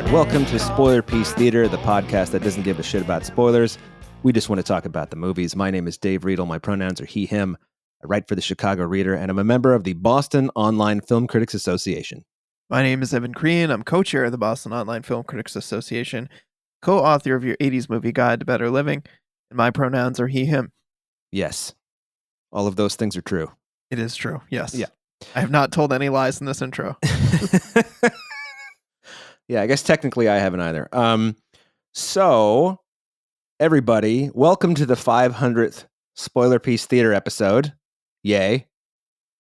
and welcome to Spoiler Piece Theater, the podcast that doesn't give a shit about spoilers. We just want to talk about the movies. My name is Dave Riedel. My pronouns are he, him. I write for the Chicago Reader, and I'm a member of the Boston Online Film Critics Association. My name is Evan Crean. I'm co-chair of the Boston Online Film Critics Association, co-author of your 80s movie guide to better living, and my pronouns are he, him. Yes. All of those things are true. It is true, yes. Yeah. I have not told any lies in this intro. Yeah, I guess technically I haven't either. So, everybody, welcome to the 500th Spoiler Piece Theater episode. Yay.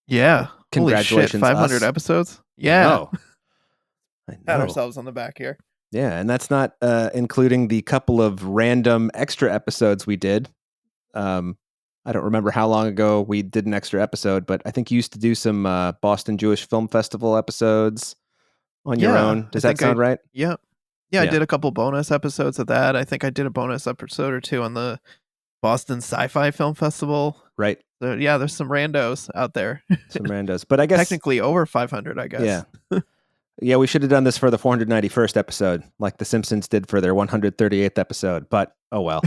Yeah. Congratulations, Holy shit, 500 us. episodes? Yeah. I know. Pat ourselves on the back here. Yeah, and that's not including the couple of random extra episodes we did. I don't remember how long ago we did an extra episode, but I think you used to do some Boston Jewish Film Festival episodes on your own. Does that sound right? Yeah. Yeah, I did a couple bonus episodes of that. I think I did a bonus episode or two on the Boston Sci-Fi Film Festival. Right. So, yeah, there's some randos out there. Some randos. But I guess technically over 500, I guess. Yeah. Yeah, we should have done this for the 491st episode, like The Simpsons did for their 138th episode. But, oh well.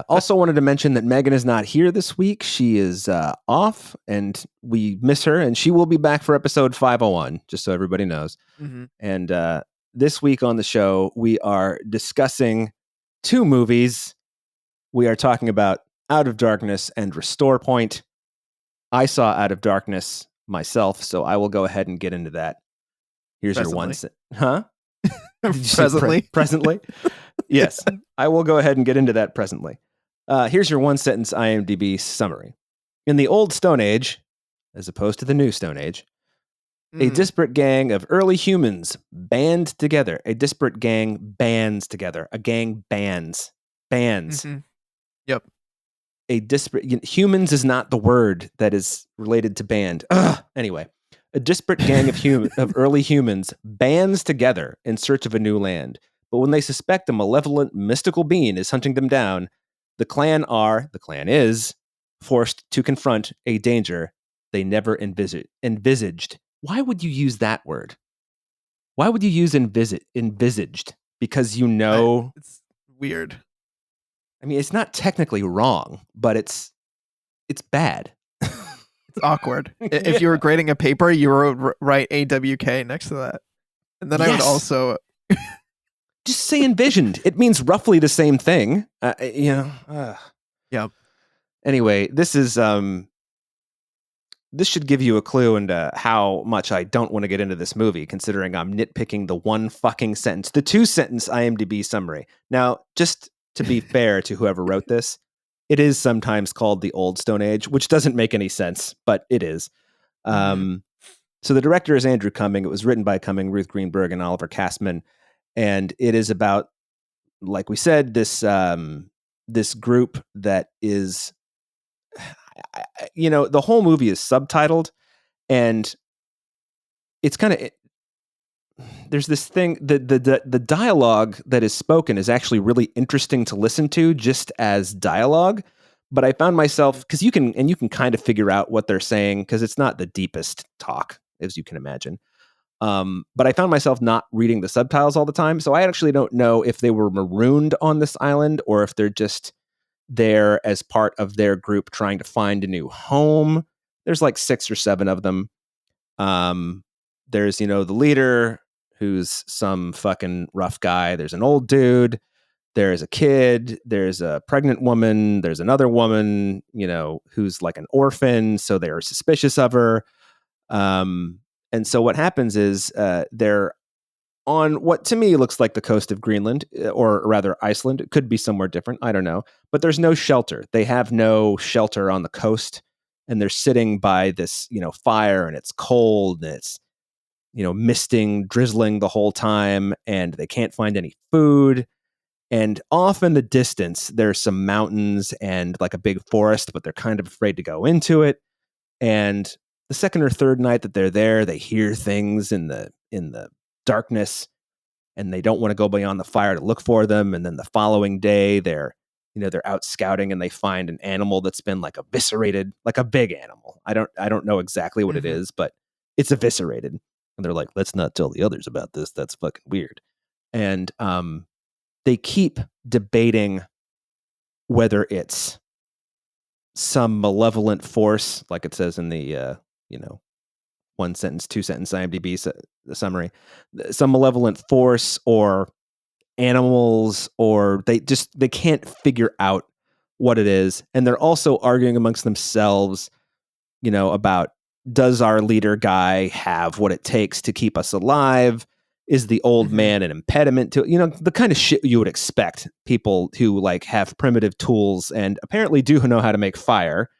Also wanted to mention that Megan is not here this week. She is off, and we miss her, and she will be back for episode 501, just so everybody knows. Mm-hmm. And this week on the show, we are discussing two movies. We are talking about Out of Darkness and Restore Point. I saw Out of Darkness myself, so I will go ahead and get into that. Here's your one Huh? Presently. Presently? Yes. I will go ahead and get into that presently. Here's your one sentence IMDb summary. In the old Stone Age, as opposed to the new Stone Age, a disparate gang of early humans band together. A disparate gang bands together. A gang bands. Bands. Mm-hmm. Yep. A disparate... humans is not the word that is related to band. Anyway. A disparate gang of early humans bands together in search of a new land. But when they suspect a malevolent, mystical being is hunting them down, the clan is, forced to confront a danger they never envisaged. Why would you use that word? Why would you use envisaged? Because you know... It's weird. I mean, it's not technically wrong, but it's bad. It's awkward. If you were grading a paper, you would write AWK next to that. And then I would also... Just say envisioned. It means roughly the same thing. Yep. Anyway, this is... this should give you a clue into how much I don't want to get into this movie, considering I'm nitpicking the one fucking sentence, the 2-sentence IMDb summary. Now, just to be fair to whoever wrote this, it is sometimes called the Old Stone Age, which doesn't make any sense, but it is. So the director is Andrew Cumming. It was written by Cumming, Ruth Greenberg, and Oliver Kastman. And it is about, like we said, this group that is, the whole movie is subtitled, and it's kind of, there's this thing, the dialogue that is spoken is actually really interesting to listen to just as dialogue. But I found myself, because you can kind of figure out what they're saying, because it's not the deepest talk, as you can imagine. But I found myself not reading the subtitles all the time. So I actually don't know if they were marooned on this island or if they're just there as part of their group trying to find a new home. There's like 6 or 7 of them. There's, the leader, who's some fucking rough guy. There's an old dude. There's a kid. There's a pregnant woman. There's another woman, who's like an orphan. So they're suspicious of her. And so what happens is they're on what to me looks like the coast of Greenland, or rather Iceland. It could be somewhere different. I don't know. But there's no shelter. They have no shelter on the coast. And they're sitting by this, fire, and it's cold, and it's, misting, drizzling the whole time, and they can't find any food. And off in the distance, there's some mountains and like a big forest, but they're kind of afraid to go into it. And the second or third night that they're there, they hear things in the darkness, and they don't want to go beyond the fire to look for them. And then the following day, they're out scouting, and they find an animal that's been like eviscerated, like a big animal. I don't know exactly what it is, but it's eviscerated. And they're like, let's not tell the others about this. That's fucking weird. And they keep debating whether it's some malevolent force, like it says in the, 1 sentence, 2 sentence IMDb summary, some malevolent force or animals, or they can't figure out what it is. And they're also arguing amongst themselves, about, does our leader guy have what it takes to keep us alive? Is the old man an impediment to, the kind of shit you would expect people who like have primitive tools and apparently do know how to make fire.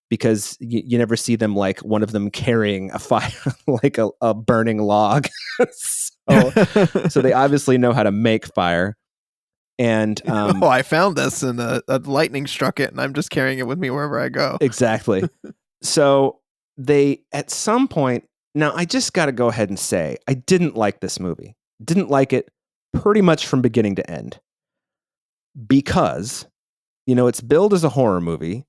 Because you never see them, like one of them carrying a fire, like a burning log. So they obviously know how to make fire. And I found this and a lightning struck it and I'm just carrying it with me wherever I go. Exactly. So they, at some point, now I just got to go ahead and say, I didn't like this movie. Didn't like it pretty much from beginning to end. Because, it's billed as a horror movie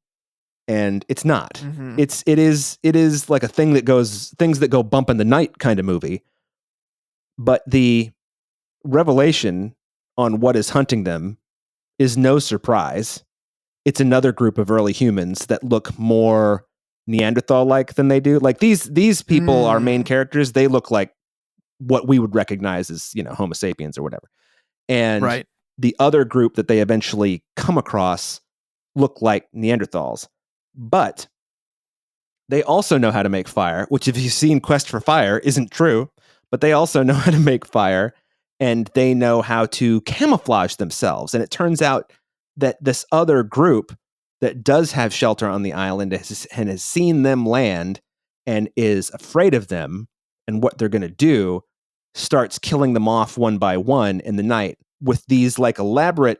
and it's not. Mm-hmm. It is like a things that go bump in the night kind of movie. But the revelation on what is hunting them is no surprise. It's another group of early humans that look more Neanderthal-like than they do. Like these people are main characters. They look like what we would recognize as, Homo sapiens or whatever. And the other group that they eventually come across look like Neanderthals. But they also know how to make fire, which if you've seen Quest for Fire isn't true, but they also know how to make fire and they know how to camouflage themselves. And it turns out that this other group that does have shelter on the island and has seen them land and is afraid of them and what they're going to do starts killing them off one by one in the night with these like elaborate,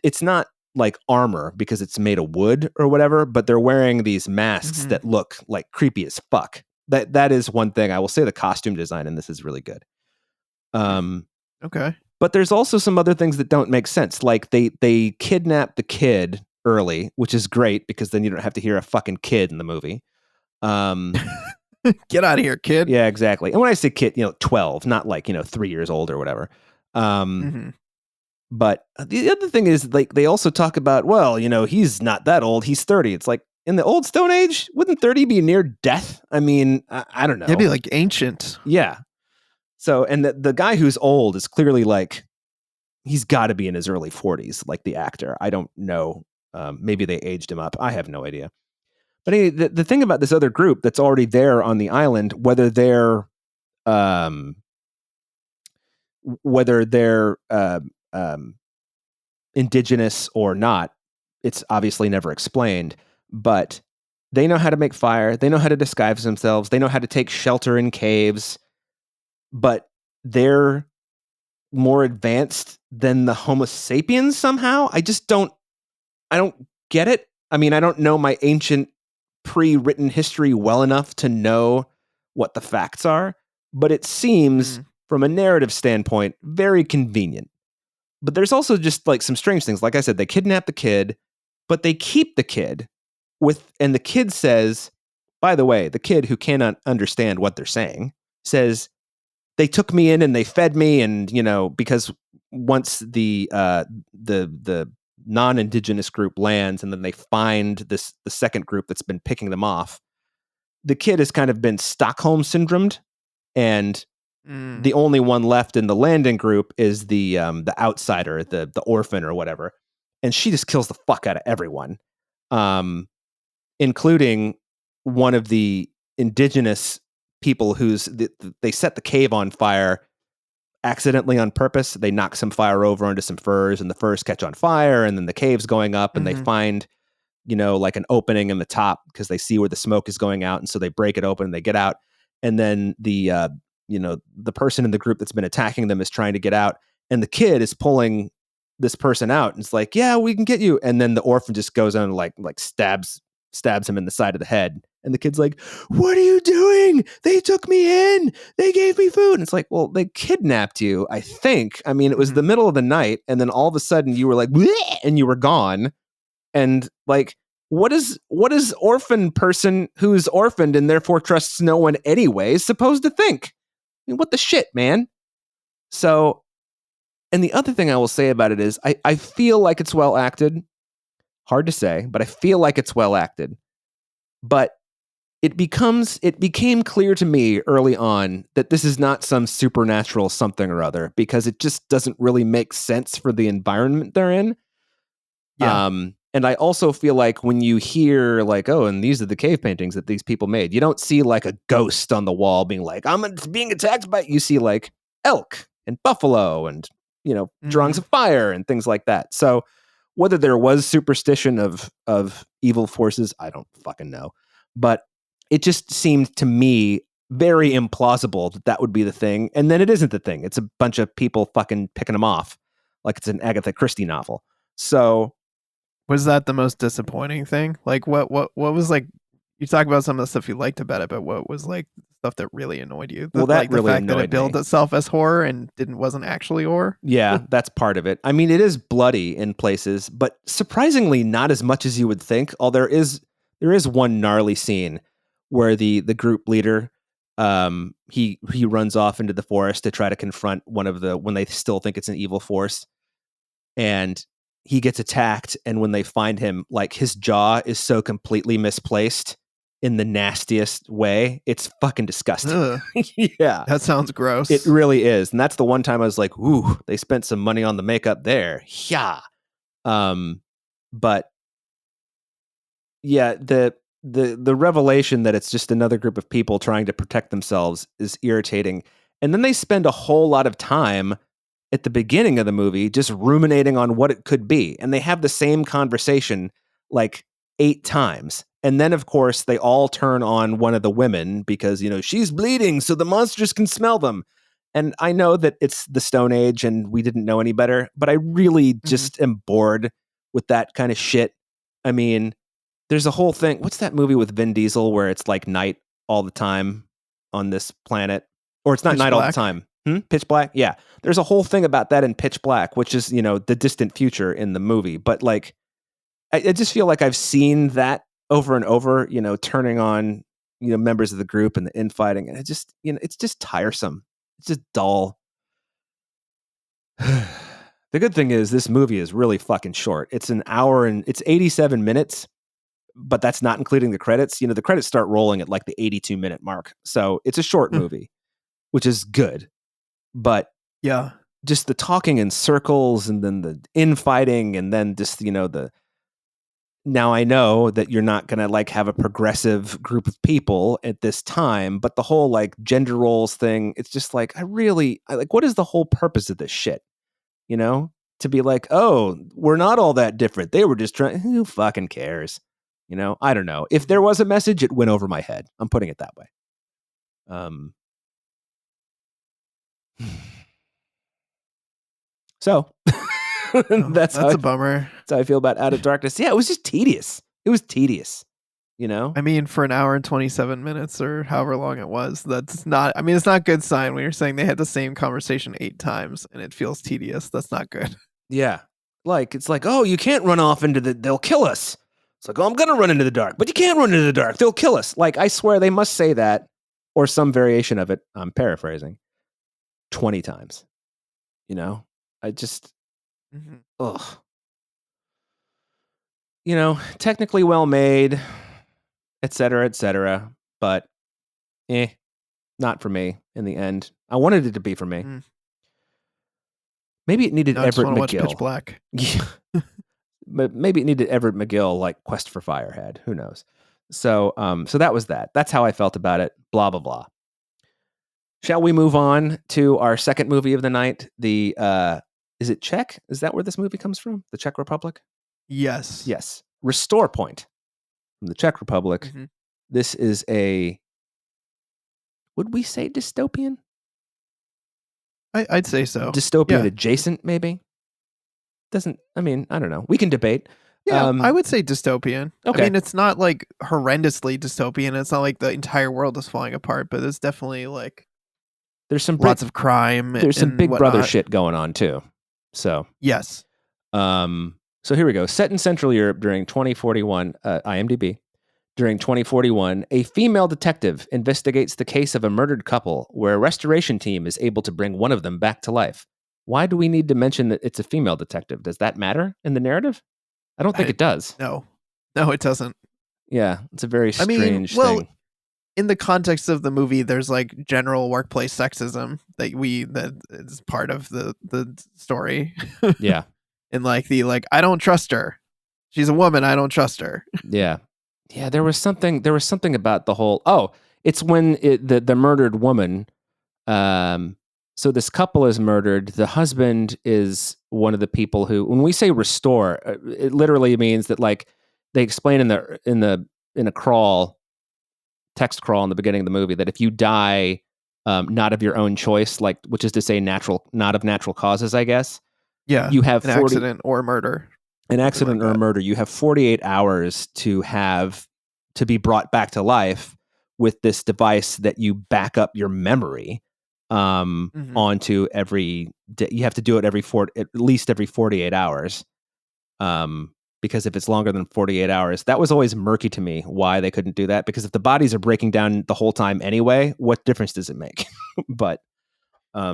it's not like armor because it's made of wood or whatever, but they're wearing these masks that look like creepy as fuck. That is one thing I will say. The costume design in this is really good. Okay. But there's also some other things that don't make sense. Like they kidnap the kid early, which is great because then you don't have to hear a fucking kid in the movie. Get out of here, kid. Yeah, exactly. And when I say kid, 12, not like, 3 years old or whatever. But the other thing is, like, they also talk about, well, he's not that old. He's 30. It's like, in the old Stone Age, wouldn't 30 be near death? I mean, I don't know. It'd be like ancient. Yeah. So, and the guy who's old is clearly like, he's got to be in his early 40s, like the actor. I don't know. Maybe they aged him up. I have no idea. But anyway, the thing about this other group that's already there on the island, whether they're indigenous or not, it's obviously never explained. But they know how to make fire. They know how to disguise themselves. They know how to take shelter in caves. But they're more advanced than the Homo sapiens somehow. I don't get it. I mean, I don't know my ancient pre-written history well enough to know what the facts are, but it seems from a narrative standpoint very convenient. But there's also just like some strange things. Like I said, they kidnap the kid, but they keep the kid and the kid says, by the way, the kid who cannot understand what they're saying says, they took me in and they fed me. And, because once the non-indigenous group lands and then they find the second group that's been picking them off, the kid has kind of been Stockholm syndromed, and the only one left in the landing group is the outsider, the orphan or whatever, and she just kills the fuck out of everyone, including one of the indigenous people they set the cave on fire accidentally on purpose. They knock some fire over onto some furs and the furs catch on fire, and then the cave's going up and they find, like an opening in the top because they see where the smoke is going out. And so they break it open and they get out. And then the person in the group that's been attacking them is trying to get out. And the kid is pulling this person out and it's like, yeah, we can get you. And then the orphan just goes on and like stabs him in the side of the head. And the kid's like, what are you doing? They took me in. They gave me food. And it's like, well, they kidnapped you, I think. I mean, it was the middle of the night. And then all of a sudden you were like, bleh, and you were gone. And like, what is orphan person who's orphaned and therefore trusts no one anyway supposed to think? I mean, what the shit, man? So, and the other thing I will say about it is I feel like it's well acted. Hard to say, but I feel like it's well acted. But it became clear to me early on that this is not some supernatural something or other, because it just doesn't really make sense for the environment they're in. Yeah. And I also feel like when you hear like, oh, and these are the cave paintings that these people made, you don't see like a ghost on the wall being like, I'm being attacked by, you see like elk and buffalo and, drawings of fire and things like that. So whether there was superstition of evil forces, I don't fucking know. But it just seemed to me very implausible that that would be the thing. And then it isn't the thing. It's a bunch of people fucking picking them off like it's an Agatha Christie novel. So Was that the most disappointing thing? Like what was like, you talk about some of the stuff you liked about it, but what was like stuff that really annoyed you? Well, that like really the fact that annoyed it billed me. itself as horror and wasn't actually horror. Yeah, that's part of it. I mean, it is bloody in places, but surprisingly not as much as you would think. Although there is one gnarly scene where the group leader he runs off into the forest to try to confront one of the, when they still think it's an evil force, and he gets attacked, and when they find him, like his jaw is so completely misplaced in the nastiest way. It's fucking disgusting. Ugh, Yeah. that sounds gross. It really is. And that's the one time I was like, ooh, they spent some money on the makeup there. Yeah. But yeah, the revelation that it's just another group of people trying to protect themselves is irritating. And then they spend a whole lot of time at the beginning of the movie just ruminating on what it could be. And they have the same conversation like 8 times. And then, of course, they all turn on one of the women because, she's bleeding, so the monsters can smell them. And I know that it's the Stone Age and we didn't know any better, but I really just am bored with that kind of shit. I mean, there's a whole thing. What's that movie with Vin Diesel where it's like night all the time on this planet? Or it's not Pitch night all the Black? time. Pitch Black? Yeah. There's a whole thing about that in Pitch Black, which is, the distant future in the movie. But like, I just feel like I've seen that over and over, turning on, members of the group and the infighting. And it just, it's just tiresome. It's just dull. The good thing is this movie is really fucking short. It's an hour and it's 87 minutes, but that's not including the credits. The credits start rolling at like the 82-minute mark. So it's a short movie, which is good. But Yeah. just the talking in circles and then the infighting and then just, now I know that you're not going to like have a progressive group of people at this time, but the whole like gender roles thing, it's just like, I like, what is the whole purpose of this shit? To be like, oh, we're not all that different. They were just trying, who fucking cares? I don't know. If there was a message, it went over my head. I'm putting it that way. So that's a bummer. That's how I feel about Out of Darkness. Yeah, it was just tedious. It was tedious. I mean, for an hour and 27 minutes or however long it was, that's not, I mean, it's not a good sign when you're saying they had the same conversation 8 times and it feels tedious. That's not good. Yeah. Like, it's like, oh, you can't run off into they'll kill us. It's like, oh, I'm going to run into the dark, but you can't run into the dark. They'll kill us. Like, I swear they must say that or some variation of it. I'm paraphrasing 20 times. I just, ugh. Technically well made, et cetera, but not for me in the end. I wanted it to be for me. Maybe it needed Everett McGill. Watch Pitch Black. Yeah. But maybe it needed Everett McGill like Quest for Fire had. Who knows? So that was that. That's how I felt about it. Blah, blah, blah. Shall we move on to our second movie of the night? Is it Czech? Is that where this movie comes from? The Czech Republic? Yes. Yes. Restore Point from the Czech Republic. This is would we say dystopian? I'd say so. Dystopian adjacent, maybe? I don't know. We can debate. Yeah, I would say dystopian. Okay. I mean, it's not like horrendously dystopian. It's not like the entire world is falling apart, but it's definitely like there's some lots of crime. There's some Big Brother shit going on too. So yes. So here we go. Set in Central Europe during 2041, IMDb. During 2041, a female detective investigates the case of a murdered couple where a restoration team is able to bring one of them back to life. Why do we need to mention that it's a female detective? Does that matter in the narrative? I don't think it does. No, it doesn't. Yeah, it's a very strange thing. In the context of the movie, there's like general workplace sexism that is part of the story. Yeah. And like I don't trust her. She's a woman. I don't trust her. Yeah. Yeah, there was something about the whole it's when the murdered woman so this couple is murdered. The husband is one of the people who, when we say restore, it literally means that like they explain in a text crawl in the beginning of the movie that if you die not of your own choice, like which is to say not of natural causes, I guess. Yeah. You have an accident or murder. An accident or a murder, you have 48 hours to be brought back to life with this device that you back up your memory onto every day. You have to do it at least every 48 hours. Because if it's longer than 48 hours, that was always murky to me why they couldn't do that. Because if the bodies are breaking down the whole time anyway, what difference does it make? But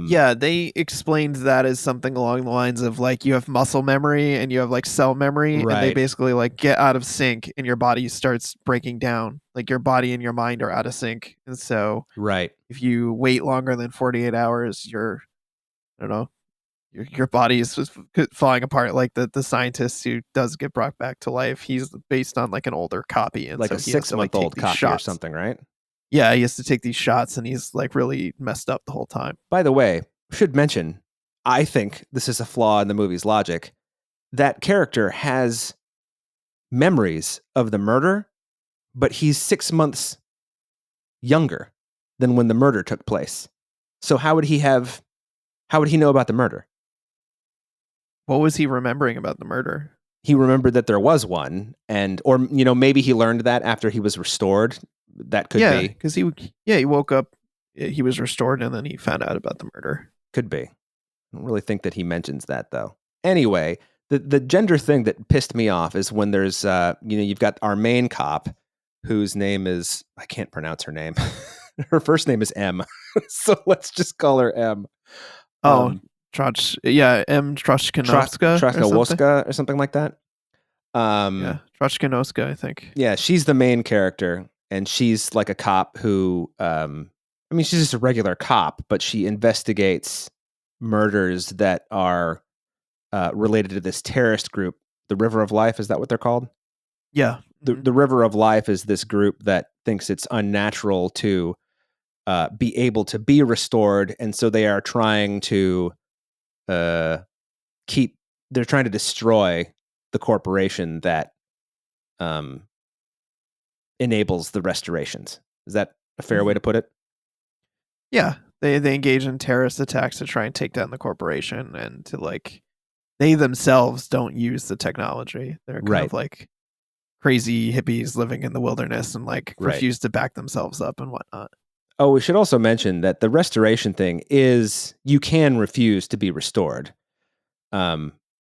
yeah, they explained that as something along the lines of like you have muscle memory and you have like cell memory, right. And they basically like get out of sync and your body starts breaking down. Like your body and your mind are out of sync, and so right. If you wait longer than 48 hours, your body is just falling apart. Like the scientist who does get brought back to life, he's based on like an older copy, and like so a 6-month-old copy shots. Or something, right? Yeah, he has to take these shots, and he's like really messed up the whole time. By the way, should mention, I think this is a flaw in the movie's logic. That character has memories of the murder, but he's 6 months younger than when the murder took place. So how would he know about the murder? What was he remembering about the murder? He remembered that there was one, or maybe he learned that after he was restored. That could be. Because he woke up, he was restored, and then he found out about the murder. Could be. I don't really think that he mentions that, though. Anyway, the gender thing that pissed me off is when there's, you've got our main cop, whose name is, I can't pronounce her name. Her first name is M. So let's just call her M. M. Troshkanovska or something like that. Troshkanovska, I think. Yeah, she's the main character. And she's like a cop who, she's just a regular cop, but she investigates murders that are related to this terrorist group, the River of Life. Is that what they're called? Yeah. The River of Life is this group that thinks it's unnatural to be able to be restored. And so they are trying to they're trying to destroy the corporation that enables the restorations. Is that a fair way to put it? Yeah, they engage in terrorist attacks to try and take down the corporation, and to like they themselves don't use the technology. They're kind of like crazy hippies living in the wilderness and like refuse to back themselves up and whatnot. Oh, we should also mention that the restoration thing is you can refuse to be restored.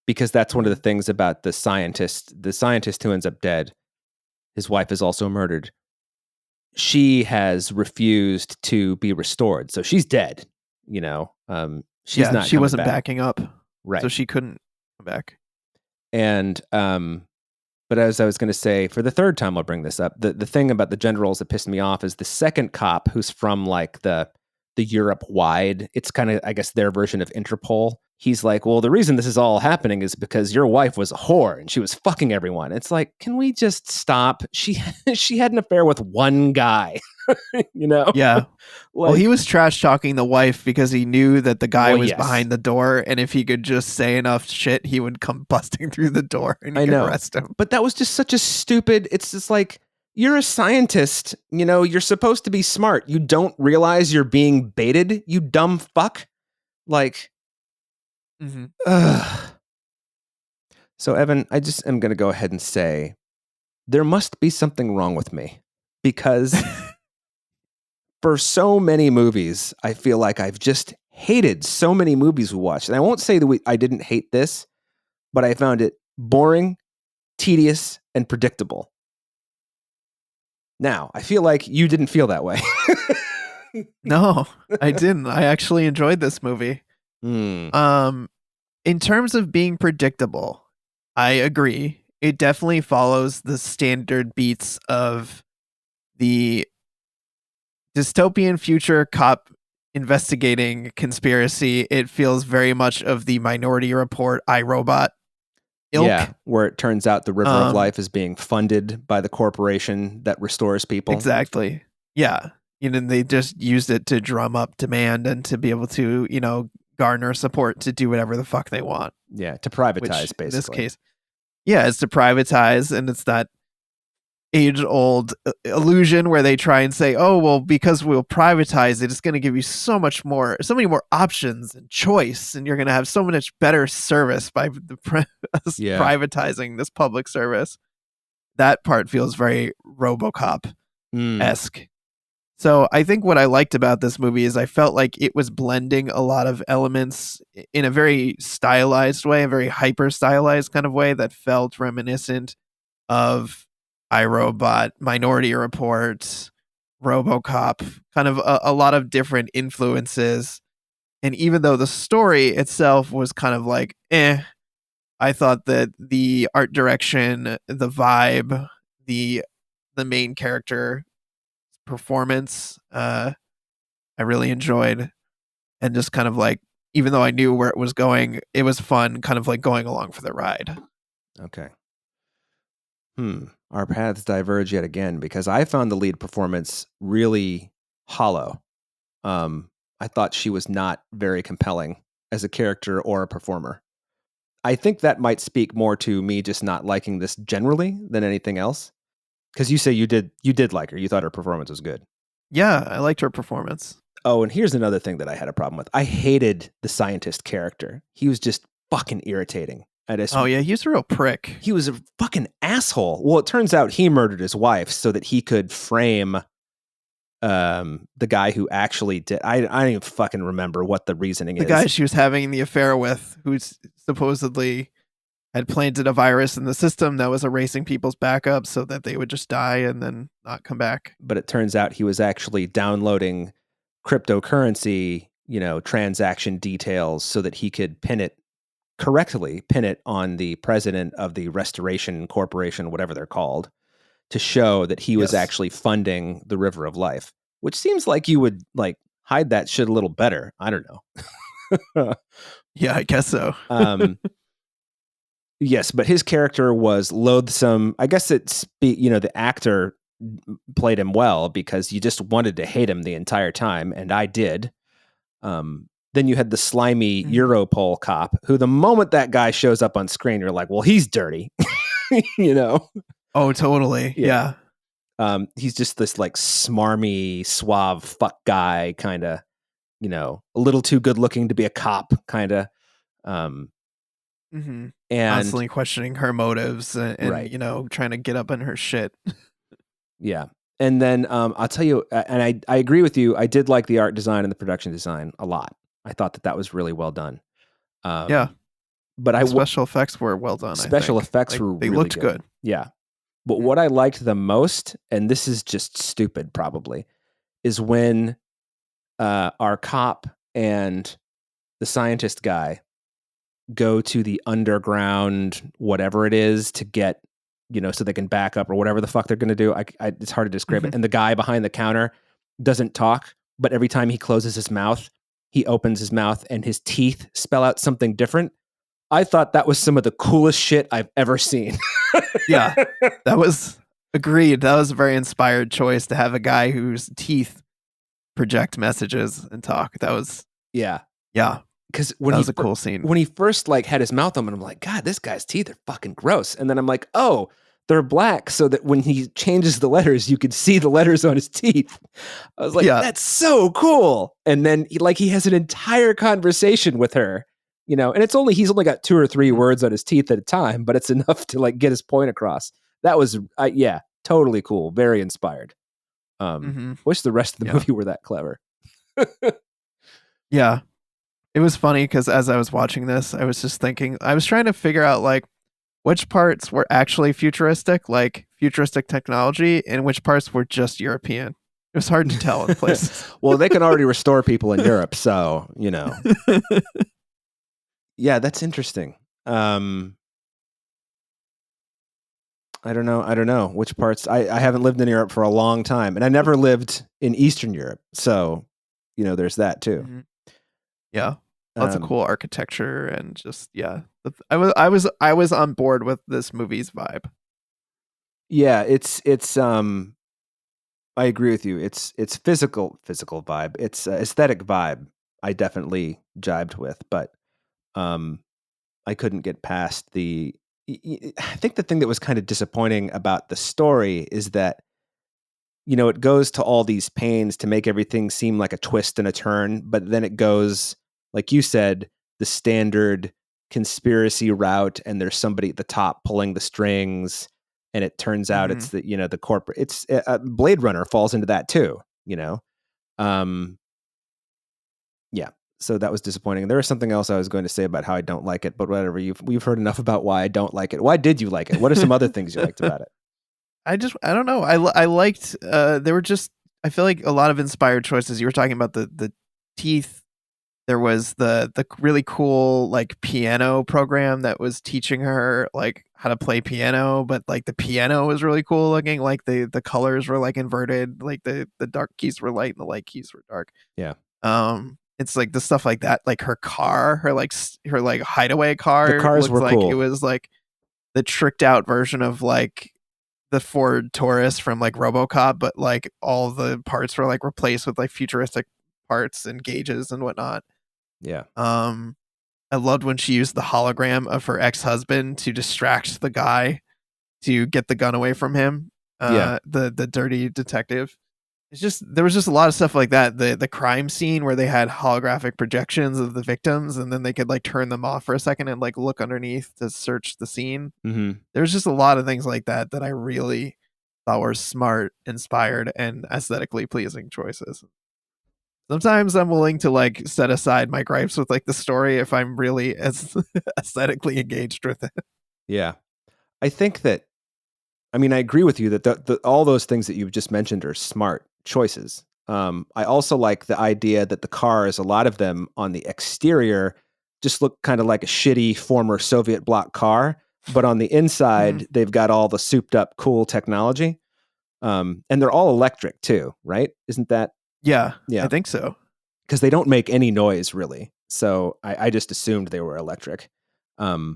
Because that's one of the things about the scientist who ends up dead. His wife is also murdered. She has refused to be restored. So she's dead, she wasn't backing up. Right. So she couldn't come back. And, but as I was going to say, for the third time, I'll bring this up. The thing about the gender roles that pissed me off is the second cop who's from like the Europe wide. It's kind of, I guess, their version of Interpol. He's like, well, the reason this is all happening is because your wife was a whore and she was fucking everyone. It's like, can we just stop? She had an affair with one guy, Yeah. Well, he was trash talking the wife because he knew that the guy was behind the door, and if he could just say enough shit, he would come busting through the door and arrest him. But that was just such a stupid. It's just like, you're a scientist. You're supposed to be smart. You don't realize you're being baited. You dumb fuck. Like. So, Evan, I just am going to go ahead and say there must be something wrong with me, because for so many movies, I feel like I've just hated so many movies we watched. And I won't say that I didn't hate this, but I found it boring, tedious, and predictable. Now, I feel like you didn't feel that way. No, I didn't. I actually enjoyed this movie. In terms of being predictable, I agree. It definitely follows the standard beats of the dystopian future cop investigating conspiracy. It feels very much of the Minority Report, iRobot ilk. Yeah, where it turns out the River of Life is being funded by the corporation that restores people. Exactly. Yeah. They just used it to drum up demand and to be able to, garner support to do whatever the fuck they want. Yeah, to privatize, basically. In this case, yeah, it's to privatize, and it's that age-old illusion where they try and say, "Oh, well, because we'll privatize it, it's going to give you so many more options and choice, and you're going to have so much better service by privatizing this public service." That part feels very RoboCop-esque. So I think what I liked about this movie is I felt like it was blending a lot of elements in a very stylized way, a very hyper stylized kind of way that felt reminiscent of iRobot, Minority Report, RoboCop, kind of a lot of different influences. And even though the story itself was kind of like, I thought that the art direction, the vibe, the main character performance, I really enjoyed, and just kind of like, even though I knew where it was going, it was fun kind of like going along for the ride. Okay. Our paths diverge yet again, because I found the lead performance really hollow. I thought she was not very compelling as a character or a performer. I think that might speak more to me just not liking this generally than anything else. Because you say you did like her. You thought her performance was good. Yeah, I liked her performance. Oh, and here's another thing that I had a problem with. I hated the scientist character. He was just fucking irritating. Oh yeah, he was a real prick. He was a fucking asshole. Well, it turns out he murdered his wife so that he could frame the guy who actually did. I don't even fucking remember what the reasoning is. The guy she was having the affair with, who's supposedly had planted a virus in the system that was erasing people's backups so that they would just die and then not come back. But it turns out he was actually downloading cryptocurrency, transaction details so that he could pin it on the president of the Restoration Corporation, whatever they're called, to show that he was actually funding the River of Life, which seems like you would hide that shit a little better. I don't know. Yeah, I guess so. Yes, but his character was loathsome. I guess the actor played him well because you just wanted to hate him the entire time, and I did. Then you had the slimy Europol cop, who the moment that guy shows up on screen, you're like, well, he's dirty. Oh, totally. Yeah. He's just this smarmy, suave fuck guy, kind of, a little too good looking to be a cop, kind of. And constantly questioning her motives and trying to get up in her shit. Yeah. And then I'll tell you, and I agree with you, I did like the art design and the production design a lot. I thought that was really well done. Yeah. But special effects were well done. Special effects were they really looked good. Yeah. But what I liked the most, and this is just stupid probably, is when our cop and the scientist guy go to the underground, whatever it is, to get, so they can back up or whatever the fuck they're going to do. It's hard to describe it. And the guy behind the counter doesn't talk, but every time he closes his mouth, he opens his mouth and his teeth spell out something different. I thought that was some of the coolest shit I've ever seen. Yeah, that was agreed. That was a very inspired choice to have a guy whose teeth project messages and talk. That was yeah. Because that was a cool scene. When he first had his mouth open, I'm like, God, this guy's teeth are fucking gross. And then I'm like, oh, they're black, so that when he changes the letters, you could see the letters on his teeth. I was like, that's so cool. And then he has an entire conversation with her, and he's only got 2 or 3 words on his teeth at a time, but it's enough to get his point across. That was, totally cool. Very inspired. Wish the rest of the movie were that clever. Yeah. It was funny because as I was watching this, I was just thinking, I was trying to figure out which parts were actually futuristic, futuristic technology and which parts were just European. It was hard to tell in places. Well, they can already restore people in Europe, so Yeah, that's interesting. I don't know which parts. I haven't lived in Europe for a long time, and I never lived in Eastern Europe, so there's that too. Mm-hmm. Yeah, lots of cool architecture and just I was on board with this movie's vibe. Yeah, it's I agree with you. It's physical vibe. It's aesthetic vibe. I definitely jibed with, but I couldn't get past the. I think the thing that was kind of disappointing about the story is that it goes to all these pains to make everything seem like a twist and a turn, but then it goes, like you said, the standard conspiracy route, and there's somebody at the top pulling the strings, and it turns out it's the the corporate. It's Blade Runner falls into that too. Yeah. So that was disappointing. There was something else I was going to say about how I don't like it, but whatever. We've heard enough about why I don't like it. Why did you like it? What are some other things you liked about it? I don't know. I liked. There were just. I feel like a lot of inspired choices. You were talking about the teeth. There was the really cool like piano program that was teaching her like how to play piano, but like the piano was really cool looking. Like the colors were like inverted. Like the dark keys were light and the light keys were dark. Yeah. It's like the stuff like that. Like her car, her hideaway car. The cars were like cool. It was like the tricked out version of like the Ford Taurus from like RoboCop, but like all the parts were like replaced with like futuristic parts and gauges and whatnot. Yeah. I loved when she used the hologram of her ex-husband to distract the guy to get the gun away from him. The dirty detective. There was just a lot of stuff like that. The crime scene where they had holographic projections of the victims, and then they could like turn them off for a second and like look underneath to search the scene. Mm-hmm. There's just a lot of things like that I really thought were smart, inspired, and aesthetically pleasing choices. Sometimes I'm willing to like set aside my gripes with like the story if I'm really as aesthetically engaged with it. Yeah. I think that, I agree with you that all those things that you've just mentioned are smart choices. I also like the idea that the cars, a lot of them on the exterior, just look kind of like a shitty former Soviet bloc car, but on the inside, they've got all the souped up cool technology. And they're all electric too, right? Isn't that? Yeah, I think so. Because they don't make any noise really. So I just assumed they were electric. But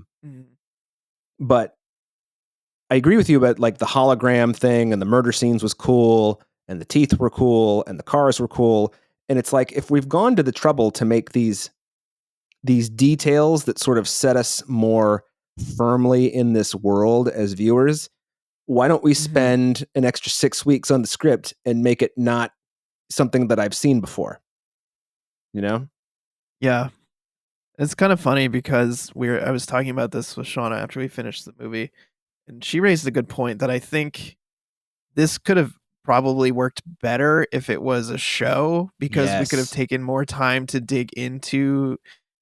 I agree with you about like the hologram thing, and the murder scenes was cool, and the teeth were cool, and the cars were cool. And it's like, if we've gone to the trouble to make these details that sort of set us more firmly in this world as viewers, why don't we spend an extra 6 weeks on the script and make it not something that I've seen before? Yeah. It's kind of funny because I was talking about this with Shauna after we finished the movie, and she raised a good point that I think this could have probably worked better if it was a show, because we could have taken more time to dig into,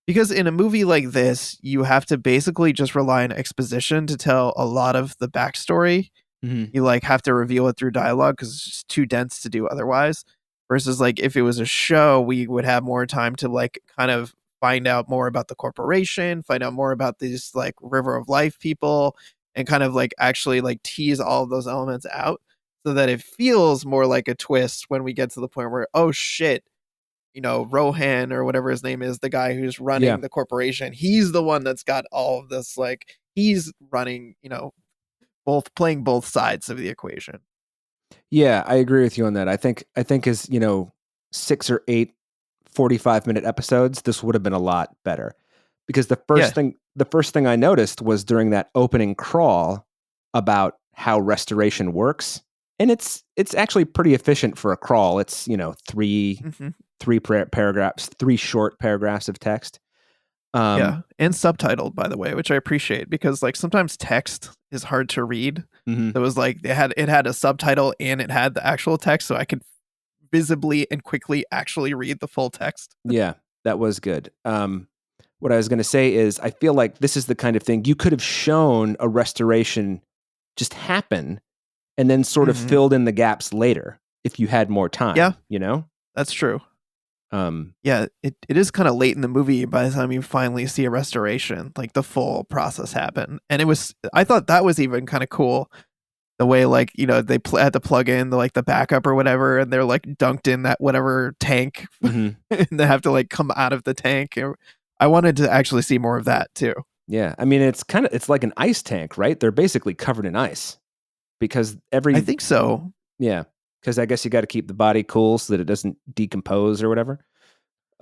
because in a movie like this, you have to basically just rely on exposition to tell a lot of the backstory. You like have to reveal it through dialogue because it's just too dense to do otherwise. Versus like if it was a show, we would have more time to like kind of find out more about the corporation, find out more about these like River of Life people, and kind of like actually like tease all of those elements out so that it feels more like a twist when we get to the point where, oh shit, Rohan or whatever his name is, the guy who's running the corporation, he's the one that's got all of this, like he's running, playing both sides of the equation. Yeah, I agree with you on that. I think as 6 or 8 45-minute episodes, this would have been a lot better, because the first thing I noticed was during that opening crawl about how restoration works, and it's actually pretty efficient for a crawl. It's three paragraphs, 3 short paragraphs of text. And subtitled, by the way, which I appreciate, because like sometimes text is hard to read. It was like it had a subtitle and it had the actual text, so I could visibly and quickly actually read the full text. Yeah, that was good. What I was going to say is, I feel like this is the kind of thing you could have shown a restoration just happen, and then sort of filled in the gaps later if you had more time. Yeah. You know? That's true. Yeah, it is kind of late in the movie by the time you finally see a restoration, like the full process happen. And I thought that was even kind of cool. The way, like, you know, they had to plug in the backup or whatever, and they're like dunked in that whatever tank, and they have to like come out of the tank. I wanted to actually see more of that too. Yeah, I mean, it's like an ice tank, right? They're basically covered in ice because I think so. Yeah, because I guess you got to keep the body cool so that it doesn't decompose or whatever.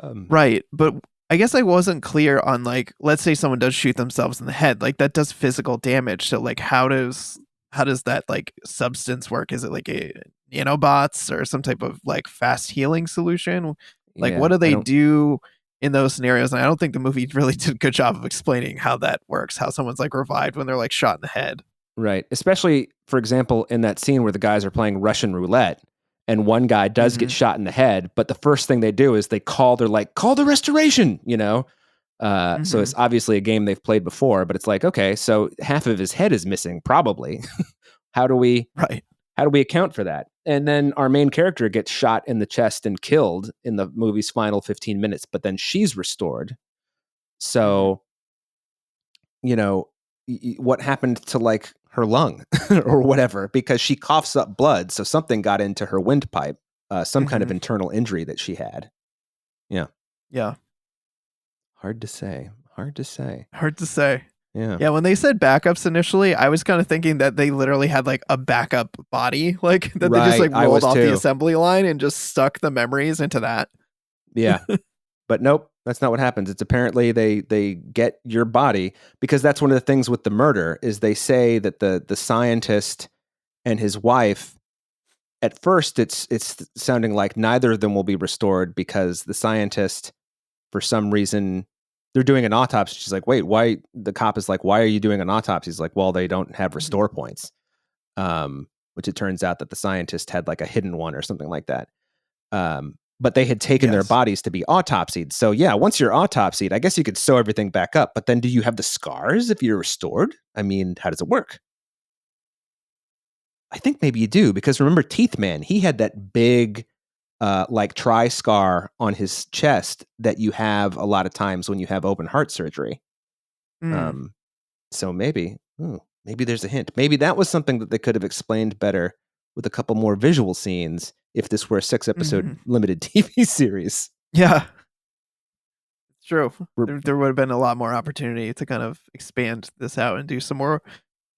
Right, but I guess I wasn't clear on, like, let's say someone does shoot themselves in the head, like that does physical damage. So like, how does that like substance work? Is it like a nanobots or some type of like fast healing solution? Like, what do they do in those scenarios? And I don't think the movie really did a good job of explaining how that works, how someone's like revived when they're like shot in the head. Right. Especially, for example, in that scene where the guys are playing Russian roulette and one guy does get shot in the head, but the first thing they do is call the restoration, you know? So it's obviously a game they've played before, but it's like, okay, so half of his head is missing, probably. How do we account for that? And then our main character gets shot in the chest and killed in the movie's final 15 minutes, but then she's restored. So, you know, what happened to like her lung or whatever, because she coughs up blood. So something got into her windpipe, some kind of internal injury that she had. Yeah. Yeah. Hard to say. Yeah. Yeah. When they said backups initially, I was kind of thinking that they literally had like a backup body, like that they just like rolled off the assembly line and just stuck the memories into that. Yeah. But nope, that's not what happens. It's apparently they get your body, because that's one of the things with the murder is they say that the scientist and his wife, at first it's sounding like neither of them will be restored, because the scientist, for some reason, they're doing an autopsy. She's like, wait, why? The cop is like, why are you doing an autopsy? He's like, well, they don't have restore points. Which it turns out that the scientist had like a hidden one or something like that. But they had taken their bodies to be autopsied. So yeah, once you're autopsied, I guess you could sew everything back up. But then do you have the scars if you're restored? I mean, how does it work? I think maybe you do, because remember Teeth Man, he had that big like tri-scar on his chest that you have a lot of times when you have open heart surgery. So maybe there's a hint. Maybe that was something that they could have explained better with a couple more visual scenes if this were a 6-episode limited TV series. Yeah. It's true. There would have been a lot more opportunity to kind of expand this out and do some more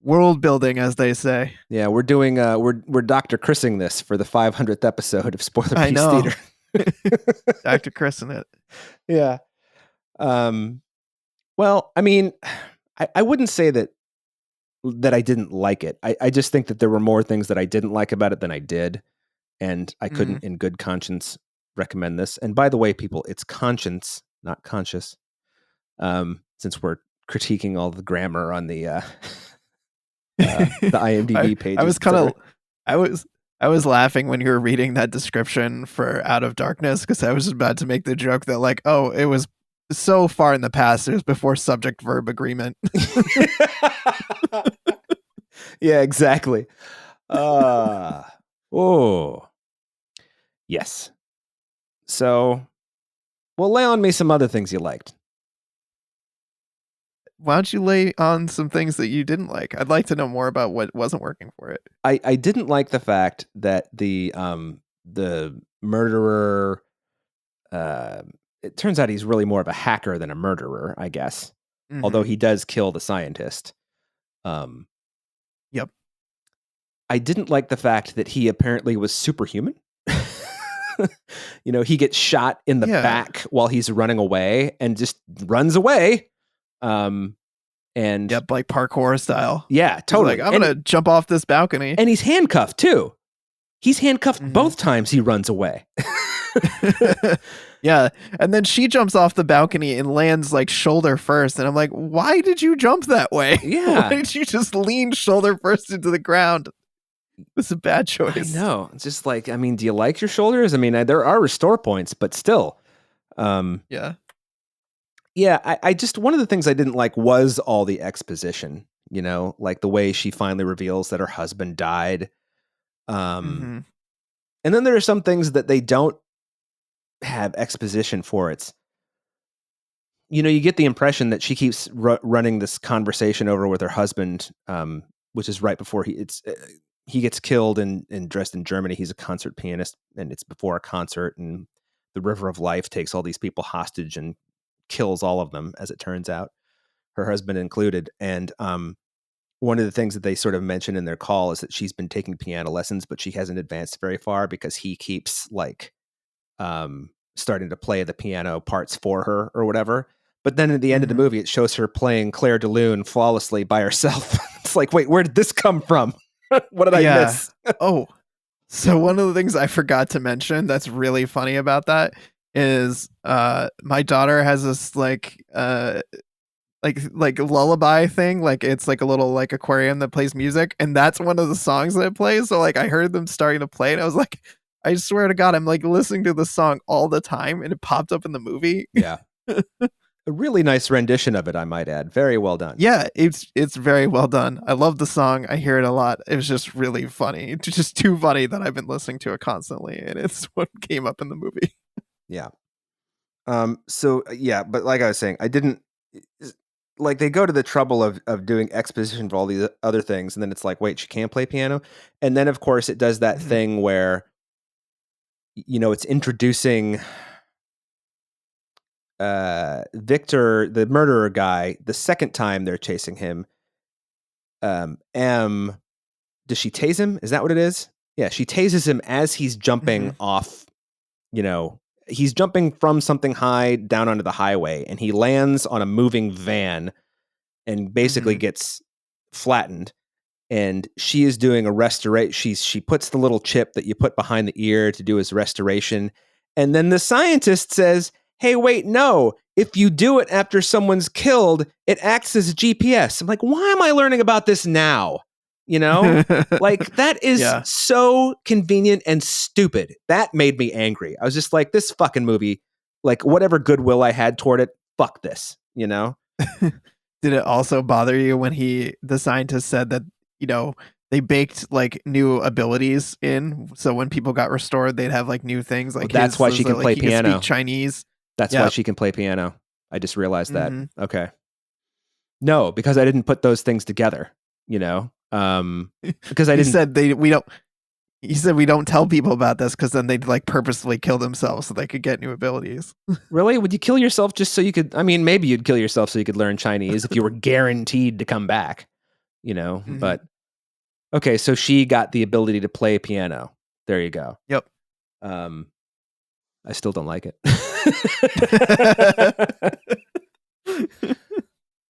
world building, as they say. Yeah, we're doing we're Dr. Chrising this for the 500th episode of Spoiler Piece Theater. Dr. Chrising it. Yeah. Well, I mean, I wouldn't say that I didn't like it. I just think that there were more things that I didn't like about it than I did. And I couldn't in good conscience recommend this. And by the way, people, it's conscience, not conscious. Since we're critiquing all the grammar on the IMDb page. I was laughing when you were reading that description for Out of Darkness, because I was about to make the joke that like, oh, it was so far in the past, it was before subject verb agreement. Yeah, exactly. Oh, yes. So, well, lay on me some other things you liked. Why don't you lay on some things that you didn't like? I'd like to know more about what wasn't working for it. I didn't like the fact that the murderer, it turns out he's really more of a hacker than a murderer, I guess. Although he does kill the scientist. Yep. I didn't like the fact that he apparently was superhuman. You know, he gets shot in the back while he's running away and just runs away. And yep, like parkour style. Yeah, totally. Like, I'm gonna jump off this balcony. And he's handcuffed too. He's handcuffed both times he runs away. Yeah, and then she jumps off the balcony and lands like shoulder first, and I'm like, why did you jump that way? Yeah, why did you just lean shoulder first into the ground? It's a bad choice. I know. It's just like, I mean, do you like your shoulders? I mean, there are restore points, but still. Yeah. Yeah, I just, one of the things I didn't like was all the exposition, you know, like the way she finally reveals that her husband died. And then there are some things that they don't have exposition for. It's, you get the impression that she keeps running this conversation over with her husband, which is right before he gets killed in Dresden, Germany. He's a concert pianist, and it's before a concert, and the River of Life takes all these people hostage and kills all of them, as it turns out, her husband included. And one of the things that they sort of mention in their call is that she's been taking piano lessons, but she hasn't advanced very far because he keeps starting to play the piano parts for her or whatever. But then at the end of the movie, it shows her playing Claire de Lune flawlessly by herself. It's like, wait, where did this come from? What did I miss? So one of the things I forgot to mention that's really funny about that is my daughter has this like lullaby thing. Like it's like a little like aquarium that plays music, and that's one of the songs that it plays. So like I heard them starting to play, and I was like, I swear to God, I'm like listening to the song all the time, and it popped up in the movie. Yeah. A really nice rendition of it, I might add. Very well done. Yeah, it's very well done. I love the song. I hear it a lot. It was just really funny. It's just too funny that I've been listening to it constantly, and it's what came up in the movie. Yeah. But like I was saying, I didn't like they go to the trouble of doing exposition for all these other things, and then it's like, wait, she can't play piano? And then of course it does that thing where it's introducing Victor, the murderer guy, the second time they're chasing him. Does she tase him? Is that what it is? Yeah, she tases him as he's jumping off, he's jumping from something high down onto the highway, and he lands on a moving van and basically gets flattened. And she is doing a restoration. She puts the little chip that you put behind the ear to do his restoration. And then the scientist says, hey, wait, no, if you do it after someone's killed, it acts as a GPS. I'm like, why am I learning about this now? Like that is so convenient and stupid. That made me angry. I was just like, this fucking movie, like whatever goodwill I had toward it, fuck this, Did it also bother you when the scientist said that, they baked like new abilities in, so when people got restored, they'd have like new things. Like that's why she can play piano. Can speak Chinese. That's why she can play piano. I just realized that. Okay. No, because I didn't put those things together. Because I didn't. He said we don't tell people about this because then they'd like purposefully kill themselves so they could get new abilities. Really? Would you kill yourself just so you could? I mean, maybe you'd kill yourself so you could learn Chinese if you were guaranteed to come back. But okay, so she got the ability to play piano. There you go. Yep. I still don't like it.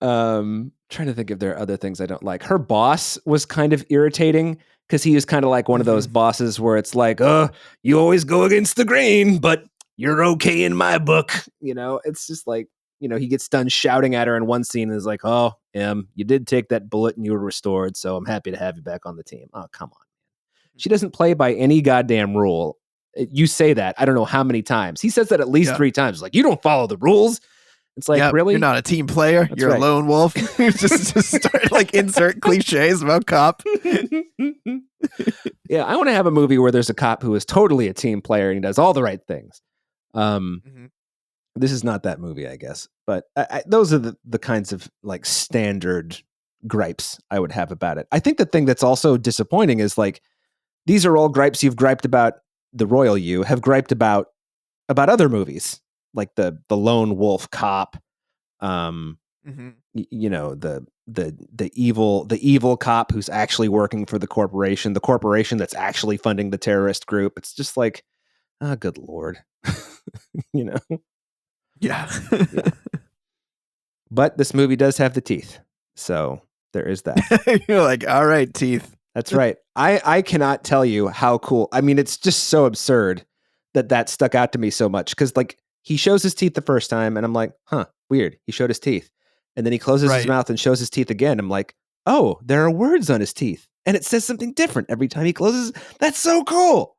Trying to think if there are other things I don't like. Her boss was kind of irritating because he was kind of like one of those bosses where it's like, oh, you always go against the grain, but you're okay in my book. It's just like, he gets done shouting at her in one scene and is like, oh, you did take that bullet and you were restored, so I'm happy to have you back on the team. Oh, come on. She doesn't play by any goddamn rule. You say that, I don't know how many times. He says that at least 3 times. Like, you don't follow the rules. It's like, really? You're not a team player. That's you're a lone wolf. just start like insert cliches about cop. Yeah, I want to have a movie where there's a cop who is totally a team player and he does all the right things. This is not that movie, I guess. But those are the kinds of like standard gripes I would have about it. I think the thing that's also disappointing is like, these are all gripes you've griped about. The Royal You have griped about other movies like the lone wolf cop, the evil cop who's actually working for the corporation that's actually funding the terrorist group. It's just like, oh, good Lord, Yeah. But this movie does have the teeth, so there is that. You're like, all right, teeth. That's right. I cannot tell you how cool. I mean, it's just so absurd that stuck out to me so much because like he shows his teeth the first time and I'm like, huh, weird. He showed his teeth. And then he closes his mouth and shows his teeth again. I'm like, oh, there are words on his teeth. And it says something different every time he closes. That's so cool.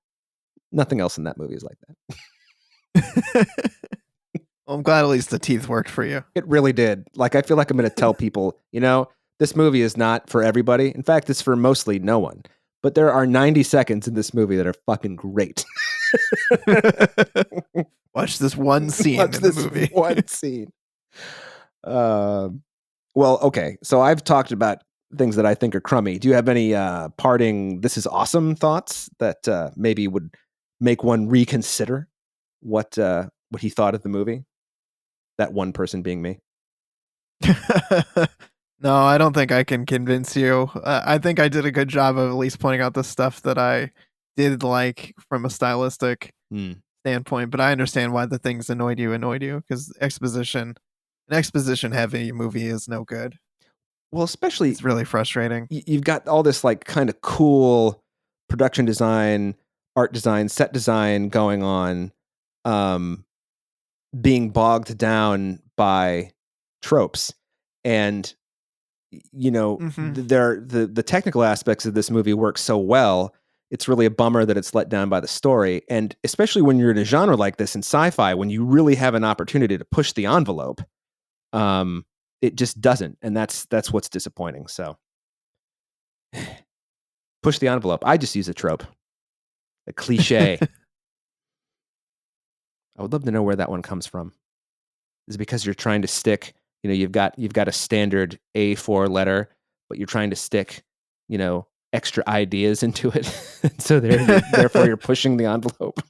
Nothing else in that movie is like that. Well, I'm glad at least the teeth worked for you. It really did. Like, I feel like I'm going to tell people, this movie is not for everybody. In fact, it's for mostly no one. but there are 90 seconds in this movie that are fucking great. Watch this one scene in the movie. One scene. Well, okay. So I've talked about things that I think are crummy. Do you have any parting "this is awesome" thoughts that maybe would make one reconsider what he thought of the movie? That one person being me. No, I don't think I can convince you. I think I did a good job of at least pointing out the stuff that I did like from a stylistic standpoint, but I understand why the things annoyed you because an exposition heavy movie is no good. Well, especially it's really frustrating. You've got all this like kind of cool production design, art design, set design going on, being bogged down by tropes. And the technical aspects of this movie work so well. It's really a bummer that it's let down by the story. And especially when you're in a genre like this in sci-fi, when you really have an opportunity to push the envelope, it just doesn't. And that's what's disappointing. So push the envelope. I just use a trope, a cliche. I would love to know where that one comes from. Is it because you're trying to stick, you've got a standard A4 letter, but you're trying to stick, extra ideas into it. So therefore you're pushing the envelope.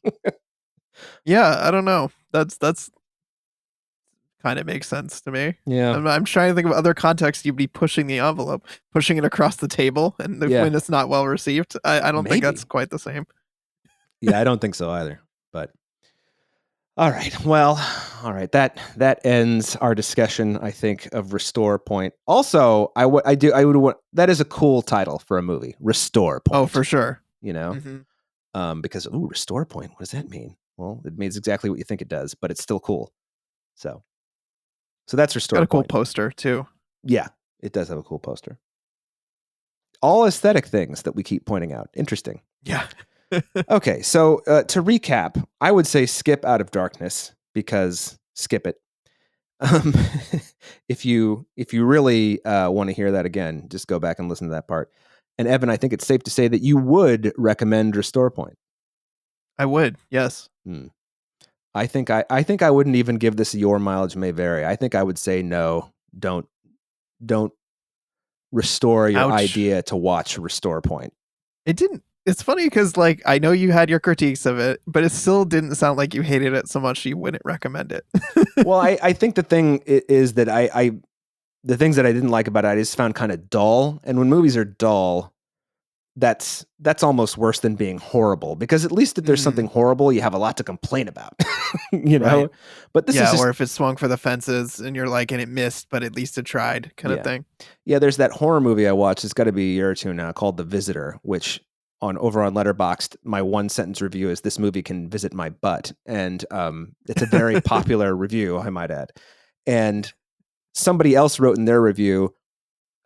Yeah, I don't know. That's kind of makes sense to me. Yeah. I'm trying to think of other contexts you'd be pushing the envelope, pushing it across the table, and when it's not well received. I don't think that's quite the same. Yeah, I don't think so either. But all right. Well, all right. That ends our discussion, I think, of Restore Point. Also, that is a cool title for a movie, Restore Point. Oh, for sure. Because Restore Point, what does that mean? Well, it means exactly what you think it does, but it's still cool. So that's Restore Point. Got a cool poster too. Yeah, it does have a cool poster. All aesthetic things that we keep pointing out. Interesting. Yeah. Okay, so to recap, I would say skip Out of Darkness because skip it. If you really want to hear that again, just go back and listen to that part. And Evan, I think it's safe to say that you would recommend Restore Point. I would, yes. I think I wouldn't even give this your mileage may vary. I think I would say no. Don't restore your idea to watch Restore Point. It didn't. It's funny because, like, I know you had your critiques of it, but it still didn't sound like you hated it so much you wouldn't recommend it. Well, I think the thing is that the things that I didn't like about it, I just found kind of dull. And when movies are dull, that's almost worse than being horrible, because at least if there's something horrible, you have a lot to complain about, Right. But this is just, or if it swung for the fences and you're like, and it missed, but at least it tried, kind of thing. Yeah, there's that horror movie I watched. It's got to be a year or two now, called The Visitor, which over on Letterboxd, my one sentence review is "This movie can visit my butt," and it's a very popular review, I might add. And somebody else wrote in their review,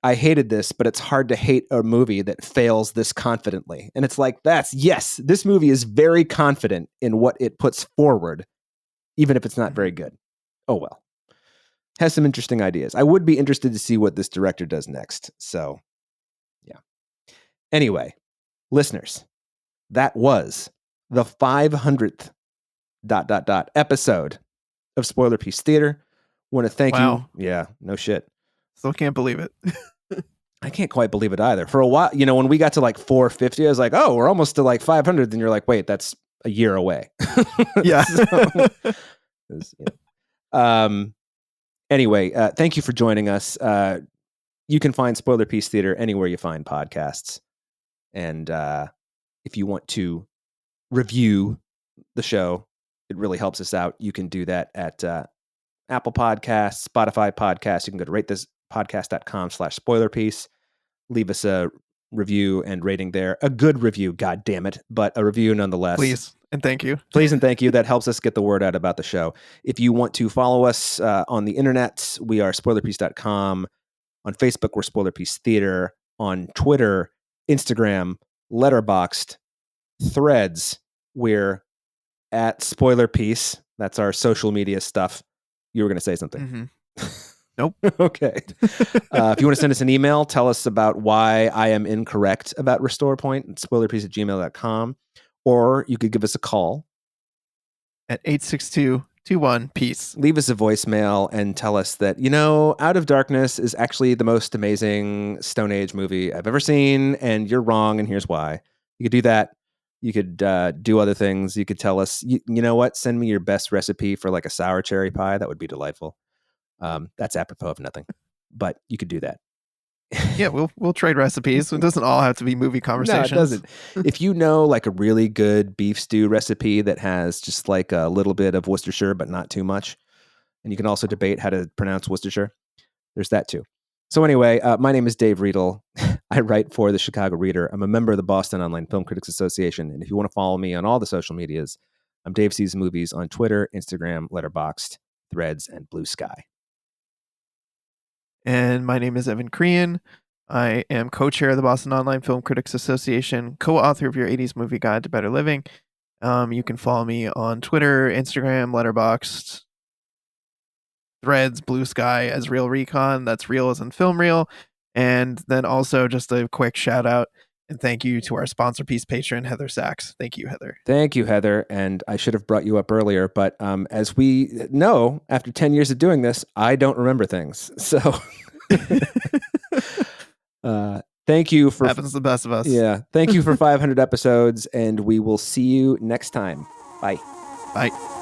"I hated this, but it's hard to hate a movie that fails this confidently." And it's like, yes, this movie is very confident in what it puts forward, even if it's not very good. Oh well. Has some interesting ideas. I would be interested to see what this director does next. So, yeah. Anyway, listeners, that was the 500th ... episode of Spoiler Piece Theater. Want to thank you. Yeah, no shit. Still can't believe it. I can't quite believe it either. For a while, when we got to like 450, I was like, oh, we're almost to like 500. Then you're like, wait, that's a year away. Yeah. Anyway, thank you for joining us. You can find Spoiler Piece Theater anywhere you find podcasts. And if you want to review the show, it really helps us out. You can do that at Apple Podcasts, Spotify Podcasts. You can go to ratethispodcast.com/spoilerpiece. Leave us a review and rating there. A good review, God damn it, but a review nonetheless. Please and thank you. Please and thank you. That helps us get the word out about the show. If you want to follow us on the internet, we are spoilerpiece.com. On Facebook, we're Spoiler Piece Theater. On Twitter, Instagram, Letterboxd, Threads, we're at Spoiler Piece. That's our social media stuff. You were going to say something. Nope. Okay. If you want to send us an email, tell us about why I am incorrect about Restore Point at spoilerpiece@gmail.com. Or you could give us a call at 862-21-PEACE. Leave us a voicemail and tell us that, Out of Darkness is actually the most amazing Stone Age movie I've ever seen, and you're wrong, and here's why. You could do that. You could do other things. You could tell us, you know what? Send me your best recipe for like a sour cherry pie. That would be delightful. That's apropos of nothing, but you could do that. Yeah, we'll trade recipes. It doesn't all have to be movie conversations. No, it doesn't. If you know like a really good beef stew recipe that has just like a little bit of Worcestershire, but not too much, and you can also debate how to pronounce Worcestershire, there's that too. So anyway, my name is Dave Riedel. I write for the Chicago Reader. I'm a member of the Boston Online Film Critics Association. And if you want to follow me on all the social medias, I'm Dave Sees Movies on Twitter, Instagram, Letterboxd, Threads, and Blue Sky. And my name is Evan Crean. I am co-chair of the Boston Online Film Critics Association, co-author of your 80s Movie Guide to Better Living. You can follow me on Twitter, Instagram, Letterboxd, Threads, Blue Sky as Real Recon. That's real as in film reel. And then also just a quick shout out and thank you to our sponsor piece patron, Heather Sachs. Thank you, Heather. Thank you, Heather. And I should have brought you up earlier, but as we know, after 10 years of doing this, I don't remember things. So thank you for... Happens to the best of us. Yeah. Thank you for 500 episodes, and we will see you next time. Bye. Bye.